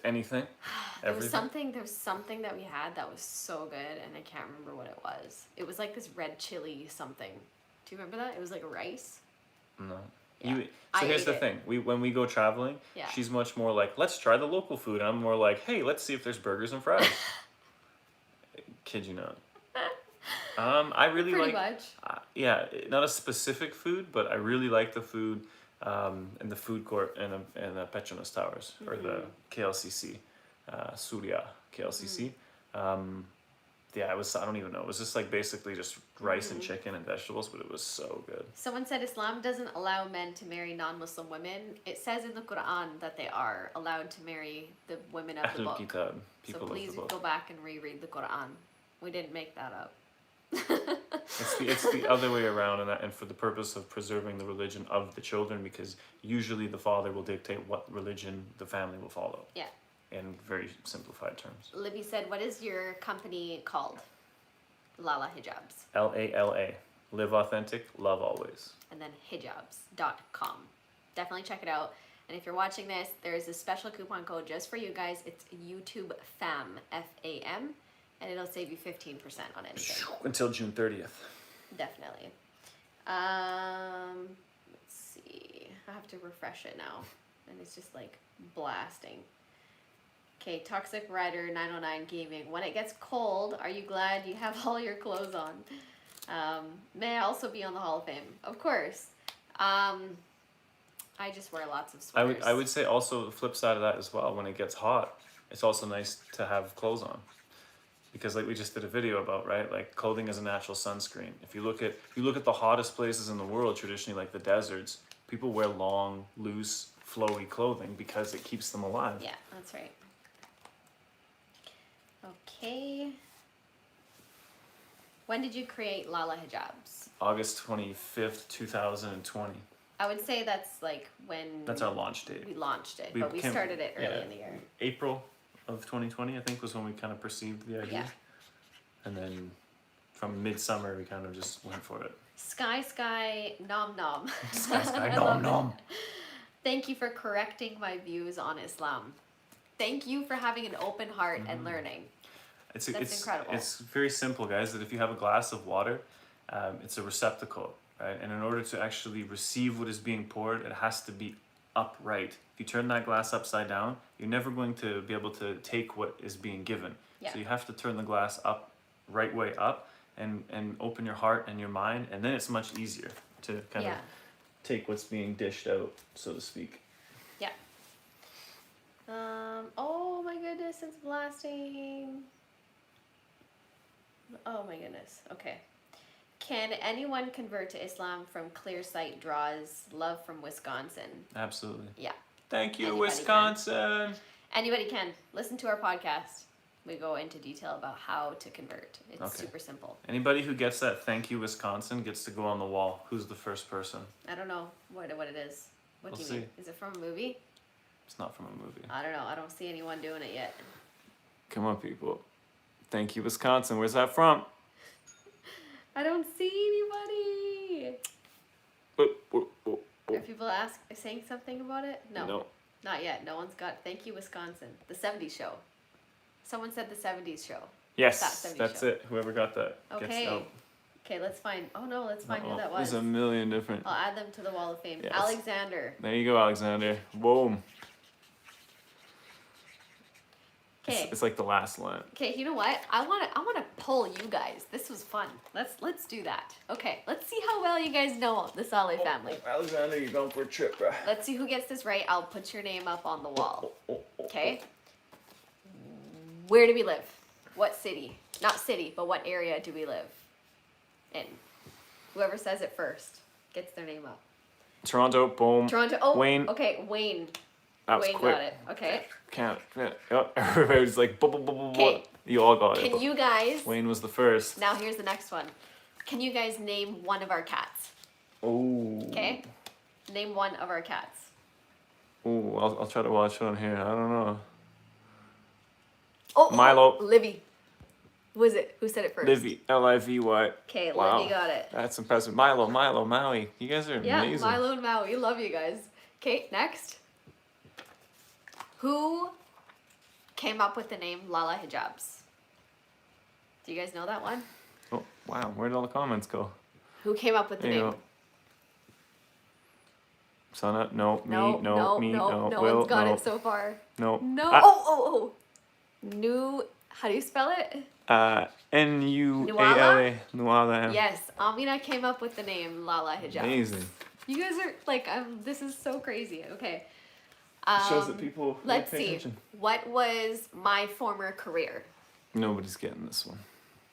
Anything? There was Everything? something that we had that was so good, and I can't remember what it was. It was like this red chili something. Do you remember that? It was like rice. No. Yeah. So I here's ate the it. thing. When we go traveling, Yeah. she's much more like, let's try the local food. And I'm more like, hey, let's see if there's burgers and fries. Kid you not. I really Pretty like, much. yeah, not a specific food, but I really like the food in the food court in the Petronas Towers, or the KLCC, Surya KLCC. Yeah, it was, I don't even know. It was just like basically just rice and chicken and vegetables, but it was so good. Someone said Islam doesn't allow men to marry non-Muslim women. It says in the Quran that they are allowed to marry the women of the Ahlul book. Kitab, So people of please the book. go back and reread the Quran. We didn't make that up. It's the other way around, and for the purpose of preserving the religion of the children, because usually the father will dictate what religion the family will follow. Yeah. In very simplified terms. Libby said, what is your company called? Lala Hijabs. LALA. Live authentic, love always. And then hijabs.com. Definitely check it out. And if you're watching this, there's a special coupon code just for you guys. It's YouTube FAM, F-A-M, and it'll save you 15% on anything. Until June 30th. Definitely. Let's see. I have to refresh it now. And it's just like blasting. Okay, Toxic Rider 909 Gaming. When it gets cold, are you glad you have all your clothes on? May I also be on the Hall of Fame? Of course. I just wear lots of sweaters. I would say also the flip side of that as well. When it gets hot, it's also nice to have clothes on, because like we just did a video about, right? Like clothing is a natural sunscreen. If you look at the hottest places in the world, traditionally like the deserts, people wear long, loose, flowy clothing because it keeps them alive. Yeah, that's right. Okay. When did you create Lala Hijabs? August 25th, 2020. I would say that's like when That's our launch date. we launched it, but we started it early in the year. April of 2020, I think, was when we kind of perceived the idea. Yeah. And then from midsummer, we kind of just went for it. Sky nom nom. Sky I nom love nom. it. Thank you for correcting my views on Islam. Thank you for having an open heart and learning. That's incredible. It's very simple, guys, that if you have a glass of water, it's a receptacle, right? And in order to actually receive what is being poured, it has to be upright. If you turn that glass upside down, you're never going to be able to take what is being given. Yeah. So you have to turn the glass up, right way up, and open your heart and your mind, and then it's much easier to kind of take what's being dished out, so to speak. Yeah. Oh my goodness, it's blasting. Oh my goodness. Okay. Can anyone convert to Islam from Clear Sight Draws? Love from Wisconsin. Absolutely. Yeah. Thank you, Anybody Wisconsin. Anybody can. Listen to our podcast. We go into detail about how to convert. It's super simple. Anybody who gets that "Thank you, Wisconsin" gets to go on the wall. Who's the first person? I don't know what it is. What We'll do you mean? see. Is it from a movie? It's not from a movie. I don't know. I don't see anyone doing it yet. Come on, people. Thank you, Wisconsin. Where's that from? I don't see anybody. Are people saying something about it? No. Not yet. No one's got Thank You, Wisconsin. The 70s show. Someone said the 70s show. Yes, That 70s that's show. it. Whoever got that gets Okay. out. Okay, let's find. Oh no, let's find who that was. There's a million different. I'll add them to the Wall of Fame. Yes. Alexander. There you go, Alexander. Boom. Okay. It's like the last line. Okay, you know what? I wanna poll you guys. This was fun. Let's do that. Okay, let's see how well you guys know the Saleh family. Alexander, you're going for a trip, bro. Let's see who gets this right. I'll put your name up on the wall. Okay? Where do we live? What city? Not city, but what area do we live in? Whoever says it first gets their name up. Toronto, boom. Toronto. Oh, Wayne. Okay, Wayne. That was Wayne quick. got it. Okay. Can't. Oh, everybody was like, blah, blah, blah, blah, blah. Okay. You all got it. Can you guys... Wayne was the first. Now here's the next one. Can you guys name one of our cats? Oh. Okay? Name one of our cats. Oh, I'll try to watch it on here. I don't know. Oh, Milo. Livy. Who is it? Who said it first? Livy. Livy. Okay, Wow. Livy got it. That's impressive. Milo, Maui. You guys are Yeah, amazing. Milo and Maui. Love you guys. Okay, next. Who came up with the name Lala Hijabs? Do you guys know that one? Oh, wow. Where did all the comments go? Who came up with the There you name? go. Sana, no, me, No, no, me, no, no Will, one's got no, it so far. no. No. Ah, Oh. New. How do you spell it? Nuala. Nuala. Yes, Amina came up with the name Lala Hijab. Amazing. You guys are like, this is so crazy. Okay. Shows that people Let's pay see. attention. What was my former career Nobody's getting this one.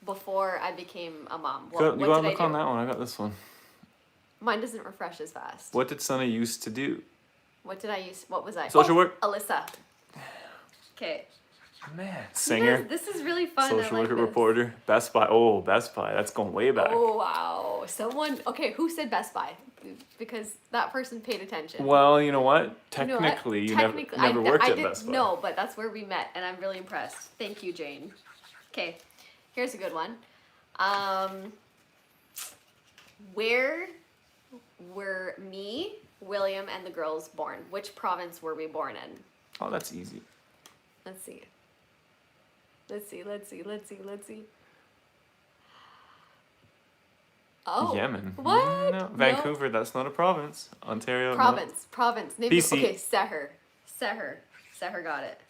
before I became a mom? You go What and did look I on do? that one. I got this one. Mine doesn't refresh as fast. What did Sana used to do? What did I use? What was I? Social work. Alyssa. Okay. Man. Singer. Guys, this is really fun. Social I like worker, this. reporter. Best Buy. Oh, Best Buy. That's going way back. Oh wow! Someone. Okay, who said Best Buy? Because that person paid attention. Well, you know what? You know Technically, what? you Technically, never worked at didn't Best Buy. know, but that's where we met, and I'm really impressed. Thank you, Jane. Okay, here's a good one. Where were me, William, and the girls born? Which province were we born in? Oh, that's easy. Let's see. Let's see. Oh. Yemen. What? No. Vancouver, that's not a province. Ontario. Province. Name BC. Okay, Seher got it.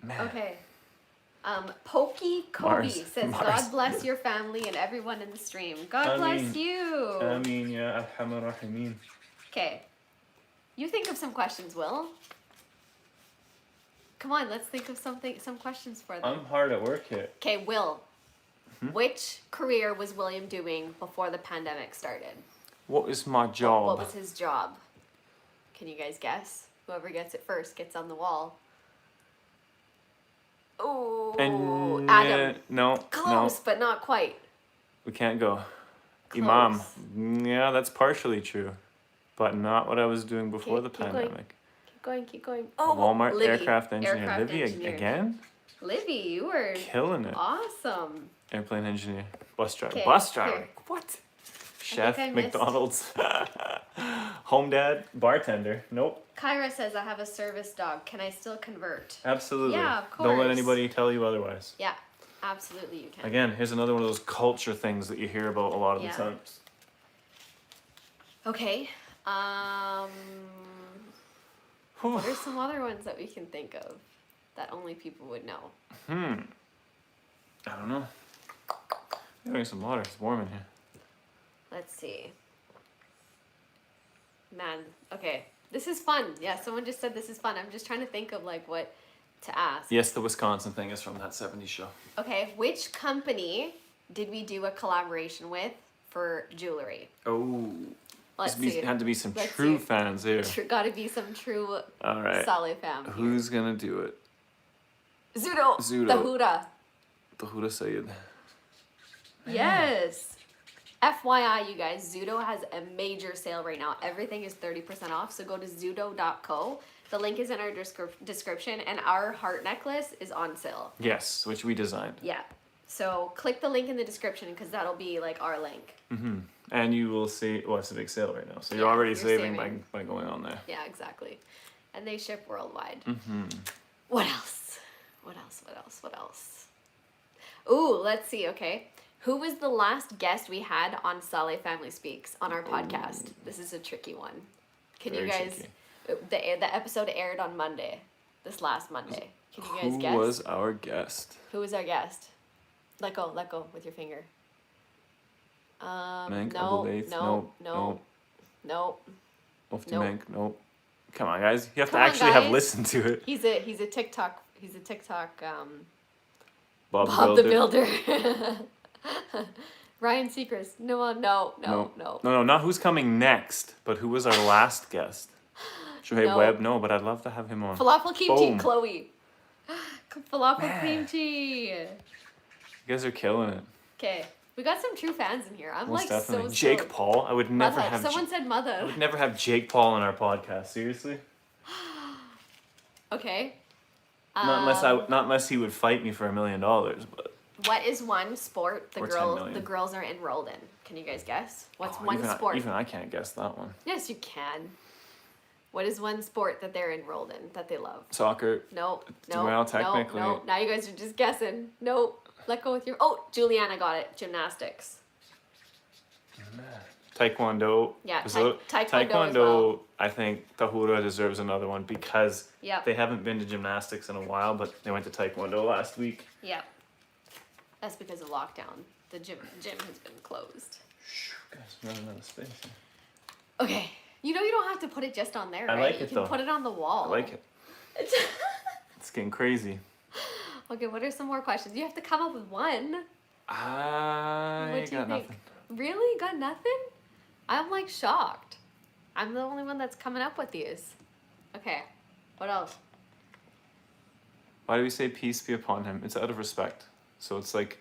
No. Man. Okay. Pokey Kobe Mars. says, Mars. God bless your family and everyone in the stream. God bless you. Ya Arhamar Rahimin. Okay. You think of some questions, Will. Come on, let's think of some questions for them. I'm hard at work here. Okay, Will. Which career was William doing before the pandemic started? What is my job? What was his job? Can you guys guess? Whoever gets it first gets on the wall. Oh, Adam. No. Close, No. but not quite. We can't go. Close. Imam. Yeah, that's partially true. But not what I was doing before Okay, the keep going. pandemic. Keep going. Oh, Walmart Livy. aircraft engineer. Aircraft Livy engineer. again? Livy, you were Killing it. awesome. Airplane engineer. Bus driver. Okay, Bus driver. here. What? Chef, I missed. McDonald's. Home dad, bartender. Nope. Kyra says, I have a service dog. Can I still convert? Absolutely. Yeah, of Don't let course. anybody tell you otherwise. Yeah, absolutely you can. Again, here's another one of those culture things that you hear about a lot of Yeah. the times. Okay. Whew. What are some other ones that we can think of that only people would know? I don't know. Getting some water. It's warm in here. Let's see. Man, okay. This is fun. Yeah, someone just said this is fun. I'm just trying to think of like what to ask. Yes, the Wisconsin thing is from that 70s show. Okay, which company did we do a collaboration with for jewelry? Oh. Let's see. Had to be some Let's true see. fans here. Gotta be some true All right. Saleh fam. here. Who's gonna do it? ZUDO. ZUDO. The Huda. The Huda Sayed. Yes. FYI, you guys, ZUDO has a major sale right now. Everything is 30% off, so go to zudo.co. The link is in our description, and our heart necklace is on sale. Yes, which we designed. Yeah. So click the link in the description because that'll be like our link. And you will see, well, it's a big sale right now. So you're Yeah, already you're saving saving. by going on there. Yeah, exactly. And they ship worldwide. What else? What else? Ooh, let's see, okay. Who was the last guest we had on SalehFamily Speaks on our podcast? This is a tricky one. Can Very you guys... The episode aired on Monday. This last Monday. Can you guys guess? Who was our guest? Who was our guest? Let go with your finger. Mank, No. Mufti Nope. Mank, nope. Come on, guys. You have Come to on, actually have guys. listened to it. He's a TikTok Bob, Bob the Builder. Ryan Seacrest. No. No, not who's coming next, but who was our last guest? Shoaib No. Webb, no, but I'd love to have him on. Falafel kimchi, Boom. Chloe. Falafel Man. kimchi. You guys are killing it. Okay, we got some true fans in here. I'm Most like definitely. so Jake stoked. Paul. I would never Mother. have. Someone said I mother. would never have Jake Paul on our podcast. Seriously. Okay. Not unless he would fight me for $1 million, but. What is one sport Or 10 million. the girls are enrolled in? Can you guys guess? What's Oh, one even sport? even I can't guess that one. Yes, you can. What is one sport that they're enrolled in that they love? Soccer. No. Well, technically. No. Now you guys are just guessing. No. Let go with your. Oh, Juliana got it. Gymnastics. Taekwondo. Yeah, So taekwondo as well. I think Tahura deserves another one because Yep. they haven't been to gymnastics in a while, but they went to Taekwondo last week. Yep. That's because of lockdown. The gym has been closed. Shh, guys, not enough space. Okay. You know you don't have to put it just on there, I right? like You it, can though. put it on the wall. I like it. It's getting crazy. Okay, what are some more questions? You have to come up with one. I What do you got think? nothing. Really? Got nothing? I'm like shocked. I'm the only one that's coming up with these. Okay. What else? Why do we say peace be upon him? It's out of respect. So it's like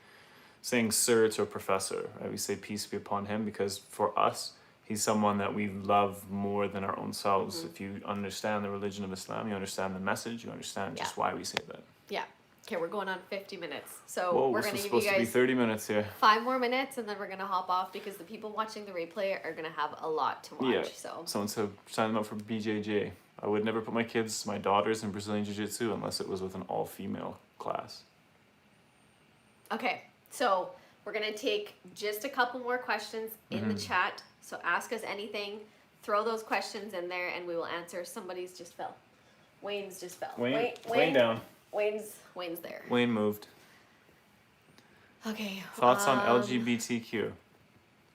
saying sir to a professor. Right? We say peace be upon him because for us, he's someone that we love more than our own selves. Mm-hmm. If you understand the religion of Islam, you understand the message, you understand just why we say that. Yeah. Okay, we're going on 50 minutes. So Whoa, we're this going was to give you supposed to be guys 30 minutes here. 5 more minutes and then we're going to hop off because the people watching the replay are going to have a lot to watch. Yeah. So Someone said signing up for BJJ. I would never put my kids, my daughters, in Brazilian Jiu-Jitsu unless it was with an all-female class. Okay, so we're gonna take just a couple more questions in the chat. So ask us anything, throw those questions in there, and we will answer. Somebody's just fell. Wayne's just fell. Wayne down. Wayne's there. Wayne moved. Okay. Thoughts on LGBTQ?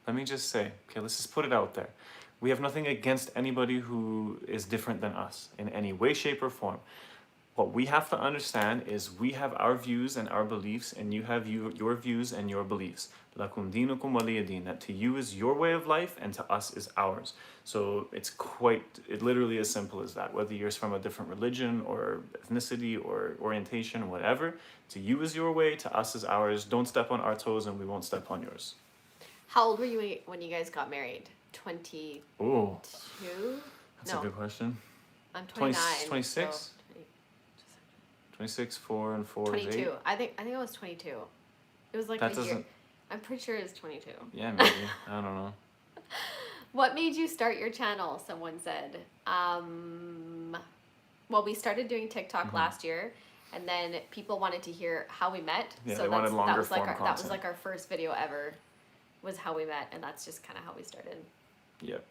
Let me just say, okay, let's just put it out there. We have nothing against anybody who is different than us in any way, shape, or form. What we have to understand is we have our views and our beliefs, and you have your views and your beliefs. Lakum dinukum waliya din. That to you is your way of life, and to us is ours. So it literally as simple as that. Whether you're from a different religion or ethnicity or orientation or whatever, to you is your way, to us is ours. Don't step on our toes, and we won't step on yours. How old were you when you guys got married? 22? Oh, that's No. a good question. I'm 29. 26? So 26, 4 and 4 is 8. 22. I think it was 22. It was like That a year. doesn't- I'm pretty sure it's 22. Yeah, maybe. I don't know. What made you start your channel? Someone said. Well, we started doing TikTok last year, and then people wanted to hear how we met. Yeah, so they wanted longer that was like form that was content. like our first video ever, was how we met, and that's just kind of how we started. Yep.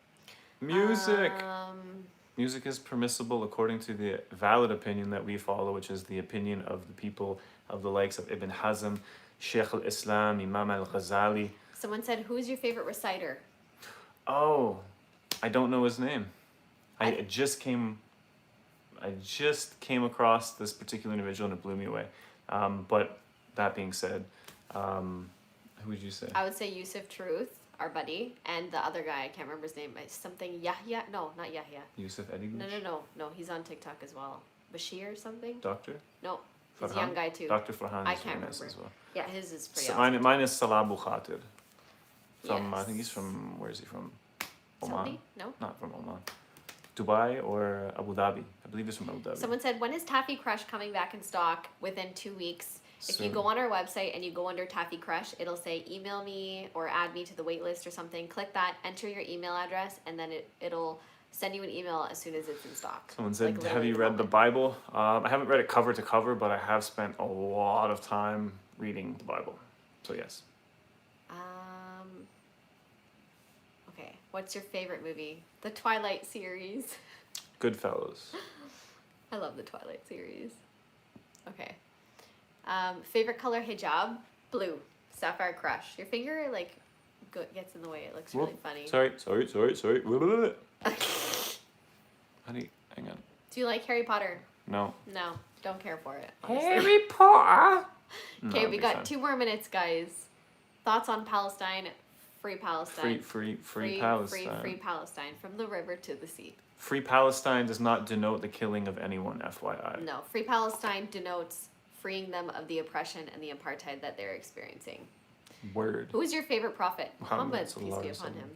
Music. Um, Music is permissible according to the valid opinion that we follow, which is the opinion of the people of the likes of Ibn Hazm, Sheikh al-Islam, Imam al-Ghazali. someone said, "Who's your favorite reciter?" Oh, I don't know his name. I just came across this particular individual and it blew me away. But that being said, who would you say? I would say Yusuf Truth, our buddy, and the other guy, I can't remember his name. Something Yahya? No, not Yahya. Yusuf Eddie? No. He's on TikTok as well. Bashir or something? Doctor? No, he's a Farhan? young guy too. Dr. Farhan I is can't very nice remember. as well. Yeah, his is pretty So awesome. mine is Salah Khatir. From I think he's Yes. from, where is he from? Oman? Saudi? No. Not from Oman. Dubai or Abu Dhabi. I believe it's from Abu Dhabi. Someone said, when is Taffy Crush coming back in stock? Within 2 weeks. If you Soon. go on our website and you go under Taffy Crush, it'll say email me or add me to the wait list or something. Click that, enter your email address, and then it'll send you an email as soon as it's in stock. Someone said, Like, have literally you the read the moment. Bible? I haven't read it cover to cover, but I have spent a lot of time reading the Bible. So yes. Okay, what's your favorite movie? The Twilight series. Goodfellas. I love the Twilight series. Okay. Favorite color hijab? Blue. Sapphire Crush. Your finger gets in the way. It looks really funny. Sorry. Hang on. Do you like Harry Potter? No. No, don't care for it. honestly. Harry Potter. Okay, No, we it'd be got fine. 2 more minutes, guys. Thoughts on Palestine? Free Palestine. Free Palestine. Free Palestine. From the river to the sea. Free Palestine does not denote the killing of anyone, FYI. No, Free Palestine denotes freeing them of the oppression and the apartheid that they're experiencing. Word. Who is your favorite prophet? Muhammad Peace be sallallahu upon alaihi him.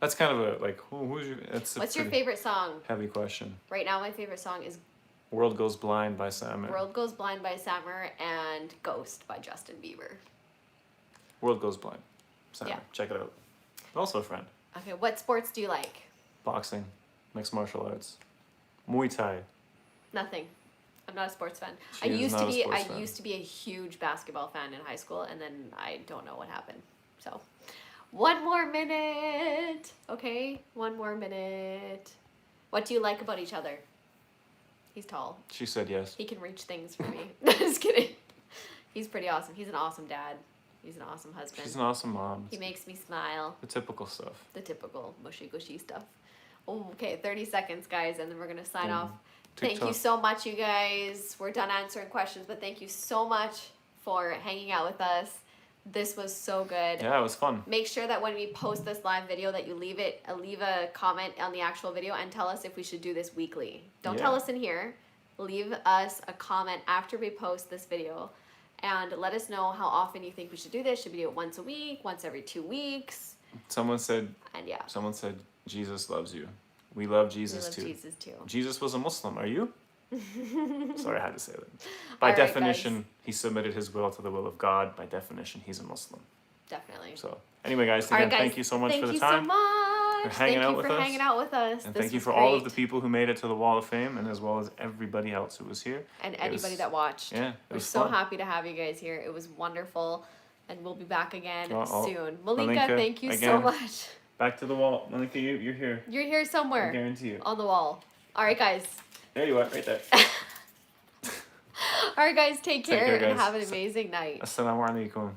That's kind of a, like, who's your, that's a What's your pretty favorite song? heavy question. Right now, my favorite song is World Goes Blind by Sam. World Goes Blind by Sammer, and Ghost by Justin Bieber. World Goes Blind. Sam. Yeah. Check it out. Also a friend. Okay, what sports do you like? Boxing, mixed martial arts, Muay Thai. Nothing. I'm not a sports fan. She is not a sports fan. used to be a huge basketball fan in high school, and then I don't know what happened. So, 1 more minute. Okay, 1 more minute. What do you like about each other? He's tall. She said yes. He can reach things for me. Just kidding. He's pretty awesome. He's an awesome dad. He's an awesome husband. She's an awesome mom. He makes me smile. The typical stuff. The typical mushy gushy stuff. Oh, okay, 30 seconds, guys, and then we're going to sign off. Thank you TikTok. so much, you guys. We're done answering questions, but thank you so much for hanging out with us. This was so good. Yeah, it was fun. Make sure that when we post this live video that you leave a comment on the actual video and tell us if we should do this weekly. Don't tell us in here. Leave us a comment after we post this video and let us know how often you think we should do this. Should we do it once a week, once every 2 weeks? Someone said Jesus loves you. We love Jesus too. Jesus too. Jesus was a Muslim. Are you? Sorry, I had to say that. By All right, definition, guys. he submitted his will to the will of God. By definition, he's a Muslim. Definitely. So, anyway, guys, All again, right, guys, thank you so much for the time. Thank you so much. For hanging out Thank you with for us. hanging out with us. And This thank you was for all of the great. people who made it to the Wall of Fame, and as well as everybody else who was here. And It anybody was- that watched. Yeah, it We're was so fun. happy to have you guys here. It was wonderful. And we'll be back again Oh, soon. Malika, Malinka, thank you so again. much. Back to the wall. Monica, you're here. You're here I somewhere guarantee you. on the wall. All right, guys. There you are, right there. All right, guys. Take care, care, and guys. have an amazing night. Assalamu alaikum.